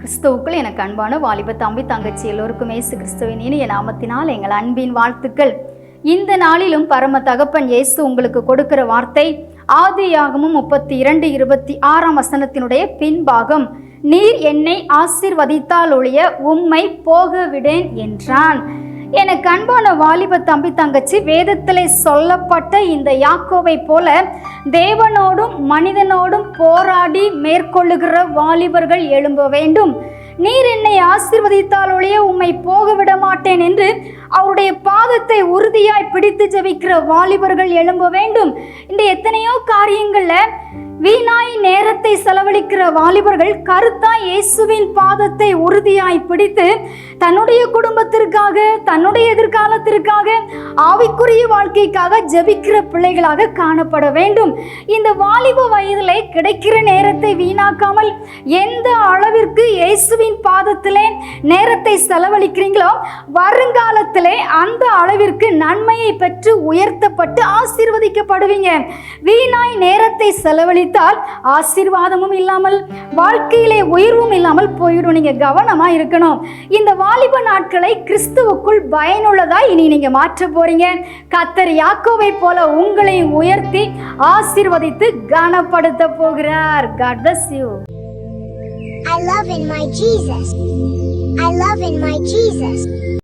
கிறிஸ்துவுக்குள் எனக்கு அன்பான வாலிப தம்பி தங்கச்சி எல்லோருக்கும் இயேசு கிறிஸ்துவின் இனிய நாமத்தினால் எங்கள் அன்பின் வாழ்த்துக்கள். இந்த நாளிலும் பரம தகப்பன் இயேசு உங்களுக்கு கொடுக்கிற வார்த்தை ஆதியாகமம் 32:26 பின்பாகம், நீர் என்னை ஆசீர்வதித்தால் ஒழிய உம்மை போக விடேன் என்றான். எனக்கு அன்பான வாலிப தம்பி தங்கச்சி, வேதத்திலே சொல்லப்பட்ட இந்த யாக்கோவை போல தேவனோடும் மனிதனோடும் போராடி மேற்கொள்ளுகிற வாலிபர்கள் எழும்ப வேண்டும். நீர் என்னை ஆசீர்வதித்தால் ஒழிய உம்மை போக விட மாட்டேன் என்று அவருடைய பாதத்தை உறுதியாய் பிடித்து ஜெபிக்கிற வாலிபர்கள் எழும்ப வேண்டும். இந்த எத்தனையோ காரியங்கள்ல வீணாய் நேரத்தை செலவழிக்கிற வாலிபர்கள் கருத்தாய் இயேசுவின் பாதத்தை உறுதியாய் பிடித்து தன்னுடைய குடும்பத்திற்காக, தன்னுடைய எதிர்காலத்திற்காக, ஆவிக்குரிய வாழ்க்கைக்காக ஜெபிக்கிற பிள்ளைகளாக காணப்பட வேண்டும். இந்த வாலிப வயதிலே கிடைக்கிற நேரத்தை வீணாக்காமல் எந்த அளவிற்கு இயேசுவின் பாதத்திலே நேரத்தை செலவழிக்கிறீங்களோ வருங்காலத்திலே அந்த அளவிற்கு நன்மையை பெற்று உயர்த்தப்பட்டு ஆசீர்வதிக்கப்படுவீங்க. வீணாய் நேரத்தை செலவழித்தால் ஆசீர்வாதமும் இல்லாமல் வாழ்க்கையிலே உயர்வும் இல்லாமல் போயிடும். நீங்க கவனமா இருக்கணும். இந்த வாலிப நாட்களை கிறிஸ்துவுக்குள் பயனுள்ளதாய் இனி நீங்க மாற்ற போறீங்க. கர்த்தர் யாக்கோவை போல உங்களை உயர்த்தி ஆசீர்வதித்து கனப்படுத்த போகிறார். God bless you. I love in my Jesus.